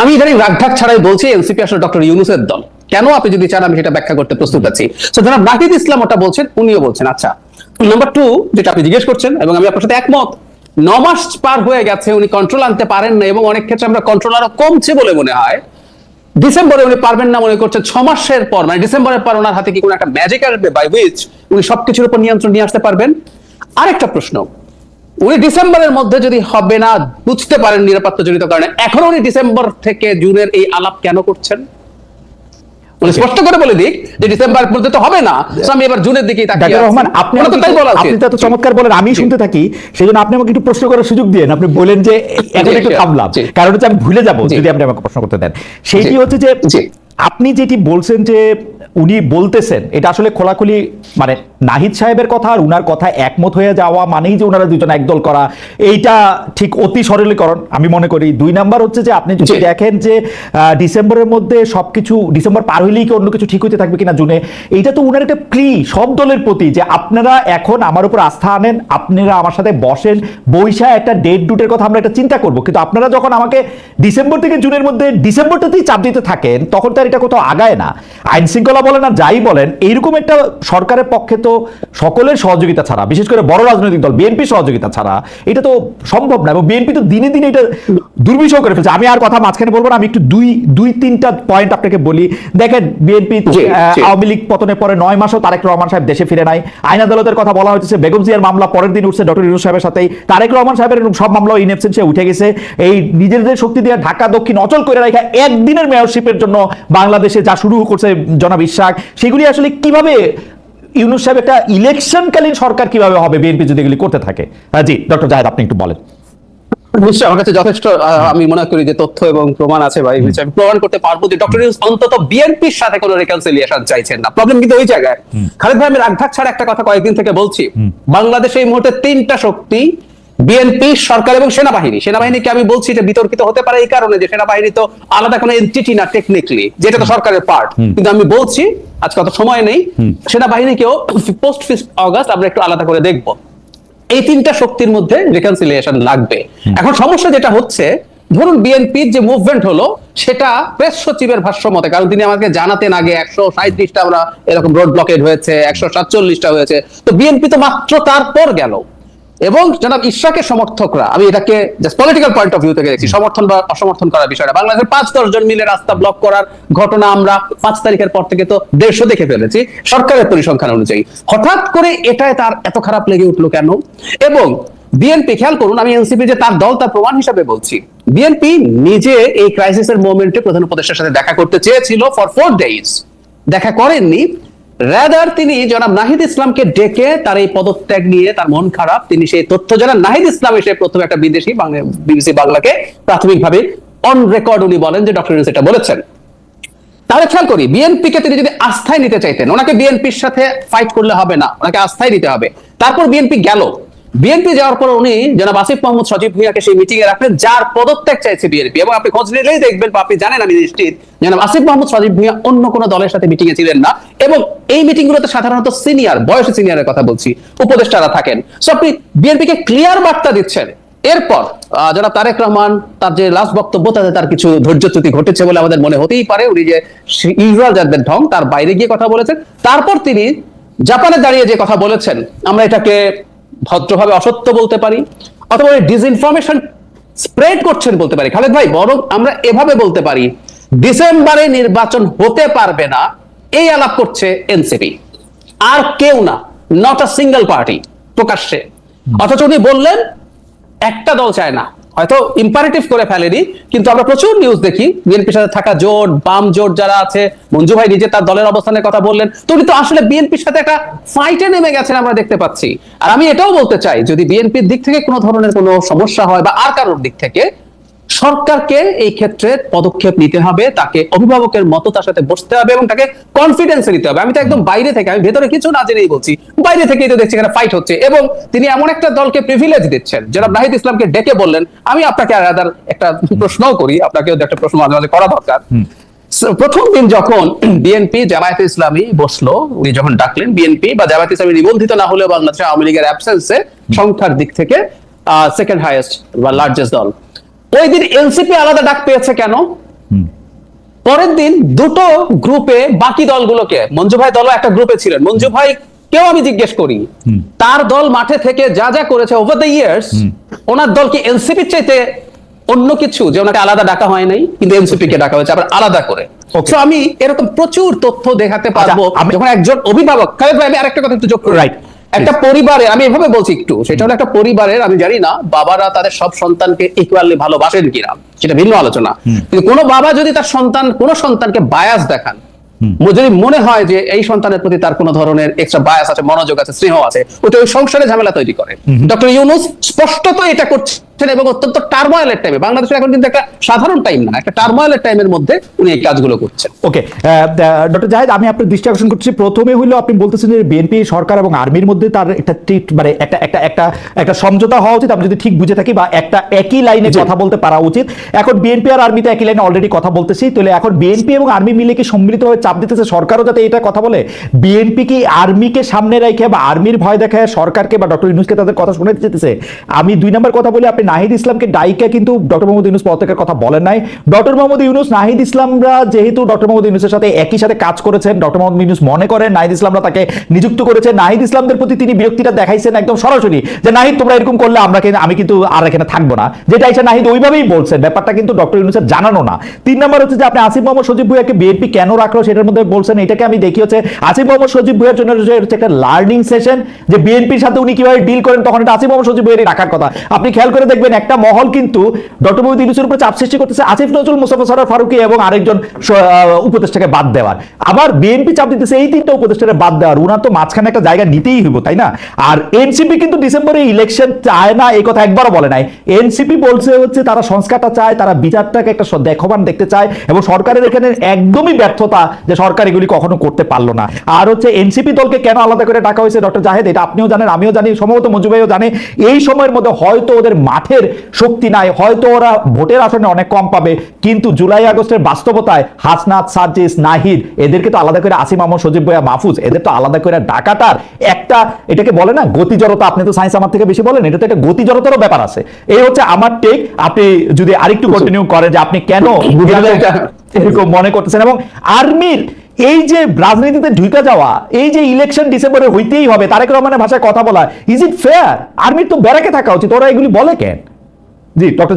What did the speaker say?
আমি ইদানিং রাগঢাক ছাড়াই বলছি এনসিপি আসলে ডক্টর ইউনূসের দল। কেন আপনি যদি চান আমি সেটা ব্যাখ্যা করতে প্রস্তুত আছি। সো জনাব নাহিদ ইসলাম ওটা বলছেন, উনিও বলছেন। আচ্ছা, নাম্বার 2 যেটা আপনি জিজ্ঞেস করছেন এবং আমি আপনার সাথে একমত, 9 মাস পার হয়ে গেছে, উনি কন্ট্রোল আনতে পারেন না এবং অনেক ক্ষেত্রে আমরা কন্ট্রোল আরো কমছে বলে মনে হয়। ডিসেম্বরে উনি পারবেন না মনে করছেন, 6 মাসের পর মানে ডিসেম্বরের পর ওনার হাতে কি কোনো একটা ম্যাজিক আসবে বাই হুইচ উনি সবকিছুর উপর নিয়ন্ত্রণ নিয়ে আসতে পারবেন? আরেকটা প্রশ্ন, উনি ডিসেম্বরের মধ্যে যদি হবে না বুঝতে পারেন নিরাপত্তাজনিত কারণে, এখন উনি ডিসেম্বর থেকে জুনের এই আলাপ কেন করছেন? উনি স্পষ্ট করে বলে দিক যে ডিসেম্বরের মধ্যে তো হবে না, আমি এবার জুনের দিকেই তাকিয়ে আছি। রহমান, আপনি তো তাই বলা উচিত। আপনি তো চমৎকার বলেন, আমি শুনতে থাকি, সেজন্য আপনি আমাকে একটু প্রশ্ন করার সুযোগ দিয়েন। আপনি বলেন যে এখন একটু থামলাম, কারণ হচ্ছে আমি ভুলে যাব যদি আপনি আমাকে প্রশ্ন করতে দেন। সেইটি হচ্ছে যে আপনি যেটি বলছেন যে উনি বলতেছেন, এটা আসলে খোলাখুলি মানে নাহিদ সাহেবের কথা আর উনার কথা একমত হয়ে যাওয়া মানেই যে ওনারা দুজন একদল করা, এইটা ঠিক অতি সরলীকরণ আমি মনে করি। 2 নাম্বার হচ্ছে যে আপনি যদি দেখেন যে ডিসেম্বরের মধ্যে সবকিছু, ডিসেম্বর পার হইলেই কি অন্য কিছু ঠিক হইতে থাকবে কিনা জুনে, এইটা তো উনার একটা প্লি সব দলের প্রতি যে আপনারা এখন আমার উপর আস্থা আনেন, আপনারা আমার সাথে বসেন, বৈশা একটা ডেট ডুটের কথা আমরা একটা চিন্তা করবো। কিন্তু আপনারা যখন আমাকে ডিসেম্বর থেকে জুনের মধ্যে ডিসেম্বরটাতেই চাপ দিতে থাকেন, তখন তো আর এটা কোথাও আগায় না। আইন শৃঙ্খলা বলেন আর যাই বলেন, এইরকম একটা সরকারের পক্ষে তো সকলের সহযোগিতা ছাড়া, বিশেষ করে বড় রাজনৈতিক দল বিএনপি সহযোগিতা ছাড়া এটা তো সম্ভব না। এবং বিএনপি তো দিনে দিনে এটা দুর্বিষহ করে ফেলছে। আমি আর কথা মাঝখানে বলবো না, আমি একটু দুই তিনটা পয়েন্ট আপনাকে বলি। দেখেন, বিএনপি আওয়ামী লীগ পতনের পরে 9 মাসও তারেক রহমান সাহেব দেশে ফিরে নাই। আইন আদালতের কথা বলা হচ্ছে, বেগম জিয়ার মামলা পরের দিন উঠছে ডক্টর ইউনূস সাহেবের সাথেই। তারেক রহমান সাহেবের সব মামলা ইন অ্যাবসেন্সে উঠে গেছে। এই নিজেদের শক্তি দিয়ে ঢাকা দক্ষিণ অচল করে রাখা একদিনের মেয়রশিপের জন্য বাংলাদেশে যা শুরু করছে জনাব ইশাক, সেগুলি আসলে কিভাবে ইউনূস সাহেব একটা ইলেকশনকালীন সরকার কিভাবে হবে বিএনপি যদি এগুলি করতে থাকে? জি ডক্টর জাহেদ, আপনি একটু বলেন। নিশ্চয়ই আমার কাছে যথেষ্ট আমি মনে করি যে তথ্য এবং প্রমাণ আছে ভাই, আমি প্রমাণ করতে পারবো যে ডক্টর ইউনূস অন্তত বিএনপির সাথে কোনো রিকনসিলিয়েশন চাইছেন না। প্রবলেম কিন্তু ওই জায়গায়। খালেদ ভাই, আমি রাগঢাক ছাড়া একটা কথা কয়েকদিন থেকে বলছি, বাংলাদেশে এই মুহূর্তে 3টা শক্তি, বিএনপি, সরকার এবং সেনাবাহিনী। সেনাবাহিনীকে আমি বলছি এটা বিতর্কিত হতে পারে এই কারণে যে সেনাবাহিনী তো আলাদা কোনো এন্টিটি না টেকনিক্যালি, যেটা তো সরকারের পার্ট। কিন্তু আমি বলছি আজকে অত সময় নেই, সেনাবাহিনীকেও পোস্ট 5 অগাস্ট আমরা একটু আলাদা করে দেখবো। এই 3টা শক্তির মধ্যে রিকনসিলিয়েশন লাগবে। এখন সমস্যা যেটা হচ্ছে, ধরুন বিএনপির যে মুভমেন্ট হলো সেটা প্রেস সচিবের ভাষ্য মতে, কারণ তিনি আমাকে জানাতেন আগে 137টা আমরা এরকম রোড ব্লকেড হয়েছে, 147টা হয়েছে, তো বিএনপি তো মাত্র তারপর গেল। এবং জনাব ইশরাকের সমর্থকরা, আমি এটাকে just political point of view থেকে দেখছি, সমর্থন বা অসমর্থন করার বিষয়টা, বাংলাদেশের 5-10 জন মিলে রাস্তা ব্লক করার ঘটনা আমরা 5 তারিখের পর থেকে তো 150 দেখে ফেলেছি সরকারের পরিসংখ্যান অনুযায়ী। হঠাৎ করে এটাই তার এত খারাপ লেগে উঠলো কেন? এবং বিএনপি, খেয়াল করুন, আমি এনসিপি যে তার দল তার প্রমাণ হিসাবে বলছি, বিএনপি নিজে এই ক্রাইসিসের মোমেন্টে প্রধান উপদেষ্টার সাথে দেখা করতে চেয়েছিল ফর 4 days, দেখা করেননি। রাদার তিনি জনাব নাহিদ ইসলামকে ডেকে তার এই পদত্যাগ নিয়ে তার মন খারাপ, তিনি সেই তথ্য জানান। নাহিদ ইসলাম এসে প্রথমে একটা বিদেশি বিবিসি বাংলাকে প্রাথমিকভাবে অন রেকর্ড উনি বলেন যে ডক্টর ইউনূস এটা বলেছেন। তাহলে খেয়াল করি, বিএনপি কে তিনি যদি আস্থায় নিতে চাইতেন, ওনাকে বিএনপির সাথে ফাইট করলে হবে না, ওনাকে আস্থায় নিতে হবে। তারপর বিএনপি গেল, বিএনপি যাওয়ার পর উনি জনাব আসিফ মাহমুদ সজীব ভুঁইয়াকে সেই মিটিং এ রাখলেন যার পদত্যাগ চাইছে বিএনপি। এবং আপনি খোঁজ নিলেই দেখবেন, বা আপনি জানেন আমি নিশ্চিত, জনাব আসিফ মাহমুদ সজীব ভুঁইয়া অন্য কোনো দলের সাথে মিটিং এ ছিলেন না। এবং এই মিটিং গুলোতে সাধারণত সিনিয়র, বয়সে সিনিয়রের কথা বলছি, উপদেষ্টারা থাকেন। সো আপনি বিএনপি কে ক্লিয়ার বার্তা দিচ্ছেন। এরপর জনাব তারেক রহমান তার যে লাস্ট বক্তব্য, তাতে তার কিছু ধৈর্যচ্যুতি ঘটেছে বলে আমাদের মনে হতেই পারে। উনি যে ইউজুয়াল যাদের ঢং তার বাইরে গিয়ে কথা বলেছেন। তারপর তিনি জাপানে দাঁড়িয়ে যে কথা বলেছেন, আমরা এটাকে ভদ্রভাবে অসত্য বলতে পারি, অথবা ডিসইনফরমেশন স্প্রেড করছেন বলতে পারি। খালেদ ভাই, বরং আমরা এভাবে বলতে পারি, ডিসেম্বরে নির্বাচন হতে পারবে না এই আলাপ করছে এনসিপি, আর কেউ না, নট আ সিঙ্গেল পার্টি প্রকাশ্যে। অথচ উনি বললেন একটা দল চায় না, হয়তো ইম্পারেটিভ করে ফেলেনি, কিন্তু আমরা প্রচুর নিউজ দেখি বিএনপির সাথে থাকা জোট, বাম জোট যারা আছে, মঞ্জু ভাই নিজে তার দলের অবস্থানের কথা বললেন, তো উনি তো আসলে বিএনপির সাথে একটা ফাইটে নেমে গেছেন আমরা দেখতে পাচ্ছি। আর আমি এটাও বলতে চাই, যদি বিএনপির দিক থেকে কোনো ধরনের কোনো সমস্যা হয় বা আর কারোর দিক থেকে, সরকারকে এই ক্ষেত্রে পদক্ষেপ নিতে হবে, তাকে অভিভাবকের মতো তার সাথে বসতে হবে এবং তাকে কনফিডেন্স দিতে হবে। আমি তো একদম বাইরে থেকে, আমি ভেতরে কিছু না জেনেই বলছি, বাইরে থেকেই তো দেখছি এখানে ফাইট হচ্ছে। এবং তিনি এমন একটা দলকে প্রিভিলেজ দিচ্ছেন, জনাব নাহিদ ইসলামকে ডেকে বললেন, আমি আপনাকে আলাদা একটা প্রশ্নও করি, আপনাকেও একটা প্রশ্ন মাঝে মাঝে করা দরকার। প্রথম দিন যখন বিএনপি জামায়াতে ইসলামী বসলো, উনি যখন ডাকলেন, বিএনপি বা জামায়াতে ইসলামী নিবন্ধিত না হলেও বাংলাদেশে আওয়ামী লীগের অ্যাবসেন্সে সংখ্যার দিক থেকে সেকেন্ড হাইয়েস্ট বা লার্জেস্ট দল, ওই দিন এনসিপি আলাদা ডাক পেয়েছে কেন? পরের দিন দুটো গ্রুপে বাকি দলগুলোকে, মঞ্জু ভাই দলও একটা গ্রুপে ছিলেন, মঞ্জু ভাই কেউ আমি জিজ্ঞেস করি তার দল মাঠে থেকে যা যা করেছে ওভার দ্য ইয়ার্স, ওনার দল কি এনসিপির চাইতে অন্য কিছু, যে ওনাকে আলাদা ডাকা হয় নাই, কিন্তু এনসিপি কে ডাকা হয়েছে আবার আলাদা করে। So আমি এরকম প্রচুর তথ্য দেখাতে পারবো যখন একজন অভিভাবক। খালেদ ভাই আমি আরেকটা কথা একটু যোগ করি, একটা পরিবারের, আমি এভাবে বলছি একটু, সেটা হলো একটা পরিবারের, আমি জানি না বাবারা তাদের সব সন্তানকে ইকুয়ালি ভালোবাসেন কিনা, সেটা ভিন্ন আলোচনা, কিন্তু কোনো বাবা যদি তার কোন সন্তানকে বায়াস দেখান, যদি মনে হয় যে এই সন্তানের প্রতি তার কোনো ধরনের এক্সট্রা বায়াস আছে, মনোযোগ আছে, স্নেহ আছে, ওটা ওই সংসারে ঝামেলা তৈরি করে। ডক্টর ইউনূস স্পষ্টত এটা করছেন এবং অত্যন্ত টার্মোয়েলের টাইমে, বাংলাদেশের এখন কিন্তু একটা সাধারণ টাইম না, একটা টার্মোয়েলের টাইমের মধ্যে উনি এই কাজগুলো করছেন। ওকে, ডক্টর জাহেদ, আমি আপনার দৃষ্টি আকর্ষণ করছি। প্রথমে হইলো আপনি বলতেছেন যে বিএনপি সরকার এবং আর্মির মধ্যে তার একটা মানে একটা সমঝোতা হওয়া উচিত, আমি যদি ঠিক বুঝে থাকি, বা একটা একই লাইনে কথা বলতে পারা উচিত। এখন বিএনপি আর আর্মিতে একই লাইনে অলরেডি কথা বলতেছি, তাহলে এখন বিএনপি এবং আর্মি মিলে কি সম্মিলিতভাবে চাপ দিতেছে সরকারও যাতে এটা কথা বলে? বিএনপি কি আর্মিকে সামনে রেখে বা আর্মির ভয় দেখায় সরকারকে বা ডক্টর ইউনূসকে তাদের কথা শুনে যেতেছে? আমি 2 নম্বর কথা বলি, আপনি নাহিদ ইসলামকে ডাইকা কিন্তু ডক্টর মোহাম্মদ ইউনূস পদত্যাগের কথা বলেন নাই। ডক্টর মোহাম্মদ ইউনূস, নাহিদ ইসলামরা যেহেতু ডক্টর মোহাম্মদ ইউনূসের সাথে একই সাথে কাজ করেছেন, ডক্টর মোহাম্মদ ইউনূস মনে করেন নাহিদ ইসলামরা তাকে নিযুক্ত করেছেন, নাহিদ ইসলামদের প্রতি তিনি বিরক্তিটা দেখাইছেন একদম সরাসরি, যে নাহিদ তোমরা এরকম করলে আমি কিন্তু আর এখানে থাকবো না, যেটা এসে নাহিদ ওইভাবেই বলছেন, ব্যাপারটা কিন্তু ডক্টর ইউনূসের জানানো না। 3 নম্বর হচ্ছে যে আপনি আসিফ মোহাম্মদ সজীব ভুঁইয়াকে বিএনপি কেন রাখলো সেটার মধ্যে বলছেন, এটাকে আমি দেখি হচ্ছে আসিফ মোহাম্মদ সজীব ভুঁইয়ার জন্য হচ্ছে একটা লার্নিং সেশন, যে বিএনপির সাথে উনি কিভাবে ডিল করেন, তখন এটা আসিফ মোহাম্মদ সজীব ভুঁইয়ারই রাখার কথা। আপনি খেয়াল করে দেখবেন একটা মহল কিন্তু ডক্টর মোহাম্মদ ইউনূসের উপর চাপ সৃষ্টি করতেছে আসিফ নজরুল, মুস্তাফা সরোয়ার ফারুকী এবং আরেকজন উপদেষ্টাকে বাদ দেওয়ার, আবার বিএনপি চাপ দিতেছে এই 3টা উপদেষ্টাকে বাদ দেওয়ার। উনার তো মাঝখানে একটা জায়গা নিতেই হইব, তাই না? আর এনসিপি কিন্তু ডিসেম্বরে ইলেকশন চায় না, এই কথা একবারও বলে নাই। এনসিপি বলছে হচ্ছে তারা সংস্কারটা চায়, তারা বিচারটাকে একটা দেখবান দেখতে চায়, এবং সরকারের এখানে একদমই ব্যর্থতা যে সরকার এগুলি কখনো করতে পারলো না। আর হচ্ছে এনসিপি দলকে কেন আলাদা করে ডাকা হয়েছে ডক্টর জাহেদ, এটা আপনিও জানেন, আমিও জানি, সম্ভবত মঞ্জু ভাইও জানে। এই সময়ের মধ্যে হয়তো ওদের মাঠের শক্তি নাই, হয়তো ওরা ভোটের আসনে অনেক কম পাবে, কিন্তু জুলাই আগস্টের বাস্তবতায় হাসনাত, সার্জিস, নাহিদ, এদেরকে তো আলাদা করে আসিফ মোহাম্মদ সজীব ভুঁইয়া, মাহফুজ, এদের তো আলাদা করে ডাকাটার একটা, এটাকে বলে না গতিজড়তা, আপনি তো সায়েন্স আমার থেকে বেশি বলেন, এটা তো একটা গতিজড়তারও ব্যাপার আছে। এই হচ্ছে আমার টেক। আপনি যদি আরেকটু কন্টিনিউ করেন যে আপনি কেন এরকম মনে করতেছেন, এবং আর্মির এই যে রাজনীতিতে ঢুকে যাওয়া, এই যে ইলেকশন ডিসেম্বরে হইতেই হবে, তারেক রহমানের ভাষায় কথা বলা, ইজ ইট ফেয়ার? আর্মির তো ব্যারাকে থাকা উচিত, ওরা এগুলি বলে কেন? জি ডক্টর